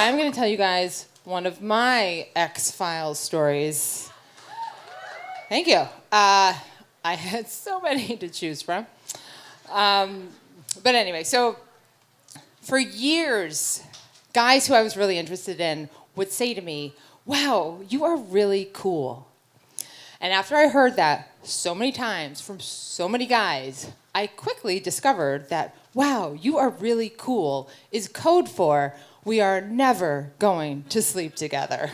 I'm going to tell you guys one of my X-Files stories. Thank you. I had so many to choose from. But anyway, so for years, guys who I was really interested in would say to me, wow, you are really cool. And after I heard that so many times from so many guys, I quickly discovered that, wow, you are really cool is code for we are never going to sleep together.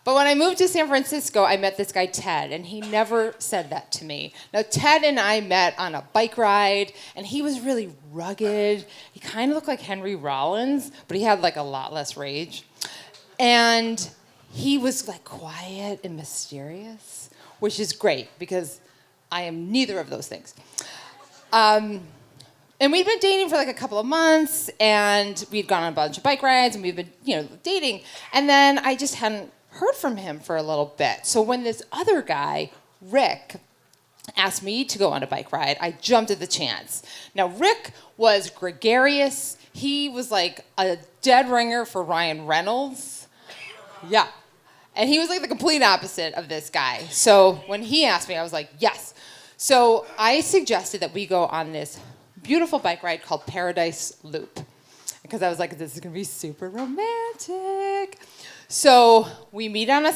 But when I moved to San Francisco, I met this guy, Ted, and he never said that to me. Now, Ted and I met on a bike ride, and he was really rugged. He kind of looked like Henry Rollins, but he had like a lot less rage. And he was like quiet and mysterious, which is great because I am neither of those things. And we'd been dating for like a couple of months, and we'd gone on a bunch of bike rides, and we'd been, dating. And then I just hadn't heard from him for a little bit. So when this other guy, Rick, asked me to go on a bike ride, I jumped at the chance. Now, Rick was gregarious. He was like a dead ringer for Ryan Reynolds. Yeah. And he was like the complete opposite of this guy. So when he asked me, I was like, yes. So I suggested that we go on this beautiful bike ride called Paradise Loop. Because I was like, this is going to be super romantic. So we meet on a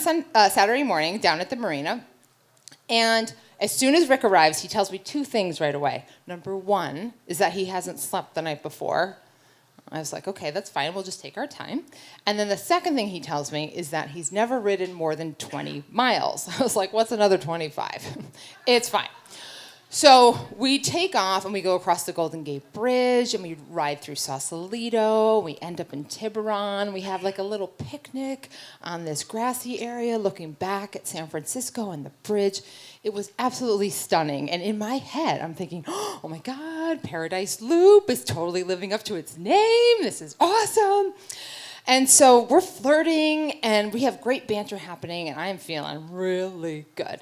Saturday morning down at the marina. And as soon as Rick arrives, he tells me two things right away. Number one is that he hasn't slept the night before. I was like, okay, that's fine. We'll just take our time. And then the second thing he tells me is that he's never ridden more than 20 miles. I was like, what's another 25? It's fine. So we take off and we go across the Golden Gate Bridge and we ride through Sausalito. We end up in Tiburon. We have like a little picnic on this grassy area looking back at San Francisco and the bridge. It was absolutely stunning. And in my head, I'm thinking, oh my God, Paradise Loop is totally living up to its name. This is awesome. And so we're flirting and we have great banter happening and I am feeling really good.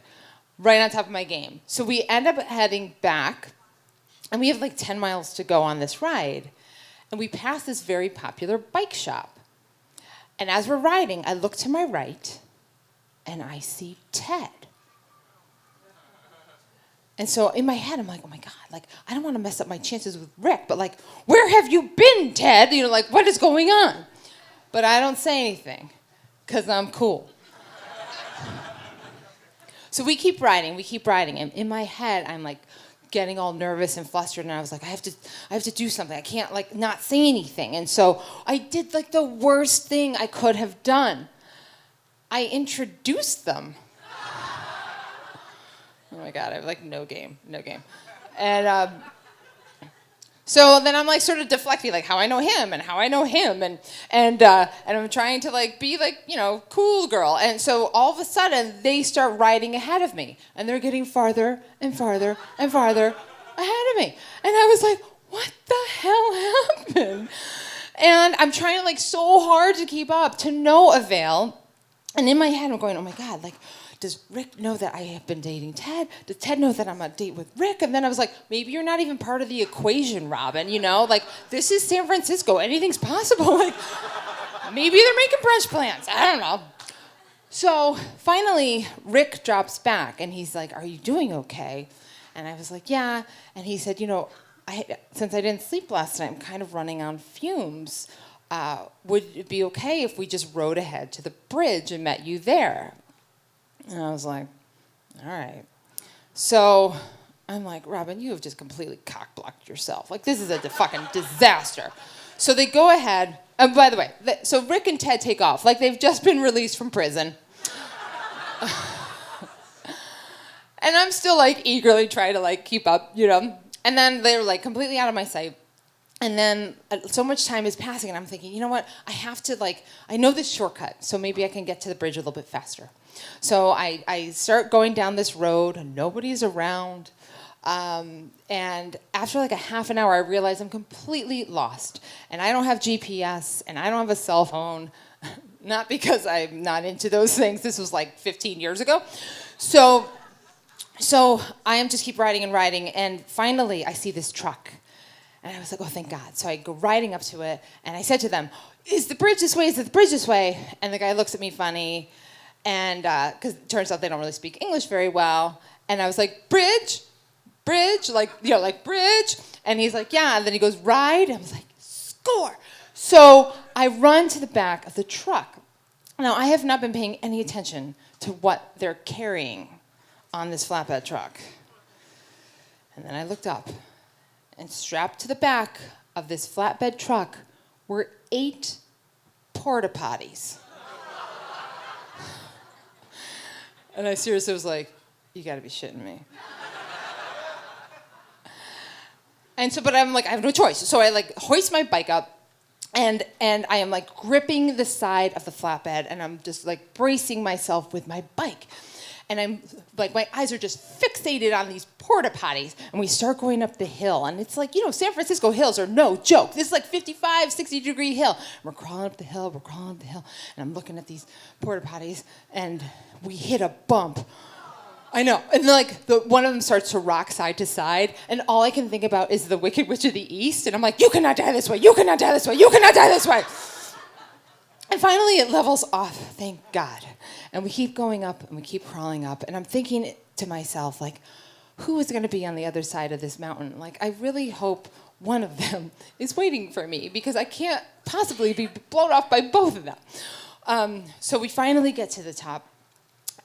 Right on top of my game. So we end up heading back, and we have like 10 miles to go on this ride. And we pass this very popular bike shop. And as we're riding, I look to my right, and I see Ted. And so in my head, I'm like, oh my God, like, I don't want to mess up my chances with Rick, but like, where have you been, Ted? Like, what is going on? But I don't say anything, because I'm cool. So we keep riding, and in my head, I'm like getting all nervous and flustered, and I was like, I have to do something. I can't like not say anything. And so I did like the worst thing I could have done. I introduced them. Oh my God, I have like no game. And so then I'm like sort of deflecting, like how I know him and how I know him, and I'm trying to like be like, cool girl. And so all of a sudden they start riding ahead of me, and they're getting farther and farther and farther ahead of me. And I was like, what the hell happened? And I'm trying like so hard to keep up, to no avail. And in my head I'm going, oh my God, like, does Rick know that I have been dating Ted? Does Ted know that I'm on a date with Rick? And then I was like, maybe you're not even part of the equation, Robin, Like, this is San Francisco. Anything's possible. Like, maybe they're making brunch plans. I don't know. So finally, Rick drops back, and he's like, are you doing okay? And I was like, yeah. And he said, since I didn't sleep last night, I'm kind of running on fumes. Would it be okay if we just rode ahead to the bridge and met you there? And I was like, all right. So I'm like, Robin, you have just completely cock-blocked yourself. Like, this is a fucking disaster. So they go ahead. And by the way, so Rick and Ted take off. Like, they've just been released from prison. And I'm still, like, eagerly trying to, like, keep up, And then they're, like, completely out of my sight. And then so much time is passing, and I'm thinking, you know what? I have to, like, I know this shortcut, so maybe I can get to the bridge a little bit faster. So I start going down this road, and nobody's around. And after like a half an hour, I realize I'm completely lost. And I don't have GPS, and I don't have a cell phone. Not because I'm not into those things. This was like 15 years ago. So I am just keep riding and riding, and finally I see this truck. And I was like, oh, thank God. So I go riding up to it, and I said to them, is the bridge this way? Is it the bridge this way? And the guy looks at me funny, and because it turns out they don't really speak English very well. And I was like, bridge, like, like bridge. And he's like, yeah. And then he goes, ride. And I was like, score. So I run to the back of the truck. Now, I have not been paying any attention to what they're carrying on this flatbed truck. And then I looked up, and strapped to the back of this flatbed truck were 8 porta potties. And I seriously was like, you gotta be shitting me. And so, but I'm like, I have no choice. So I like hoist my bike up, and I am like gripping the side of the flatbed, and I'm just like bracing myself with my bike. And I'm like, my eyes are just fixated on these porta potties. And we start going up the hill. And it's like, San Francisco hills are no joke. This is like 55, 60-degree hill. And we're crawling up the hill. And I'm looking at these porta potties. And we hit a bump. I know. And like, one of them starts to rock side to side. And all I can think about is the Wicked Witch of the East. And I'm like, you cannot die this way. You cannot die this way. You cannot die this way. And finally, it levels off, thank God. And we keep going up, and we keep crawling up. And I'm thinking to myself, like, who is going to be on the other side of this mountain? Like, I really hope one of them is waiting for me, because I can't possibly be blown off by both of them. So we finally get to the top,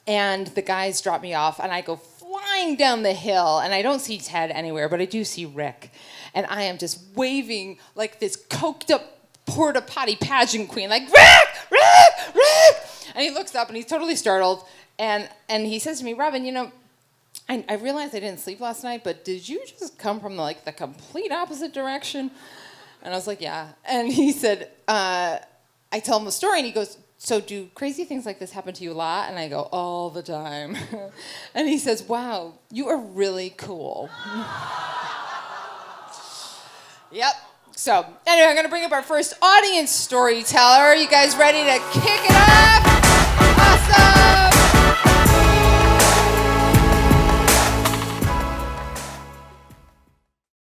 and the guys drop me off, and I go flying down the hill, and I don't see Ted anywhere, but I do see Rick. And I am just waving like this coked-up porta potty pageant queen, like, Rick! And he looks up, and he's totally startled, and he says to me, Robin, I realized I didn't sleep last night, but did you just come from like the complete opposite direction? And I was like, yeah. And he said, I tell him the story, and he goes, so do crazy things like this happen to you a lot? And I go, all the time. And he says, wow, you are really cool. Yep. So, anyway, I'm going to bring up our first audience storyteller. You guys ready to kick it off?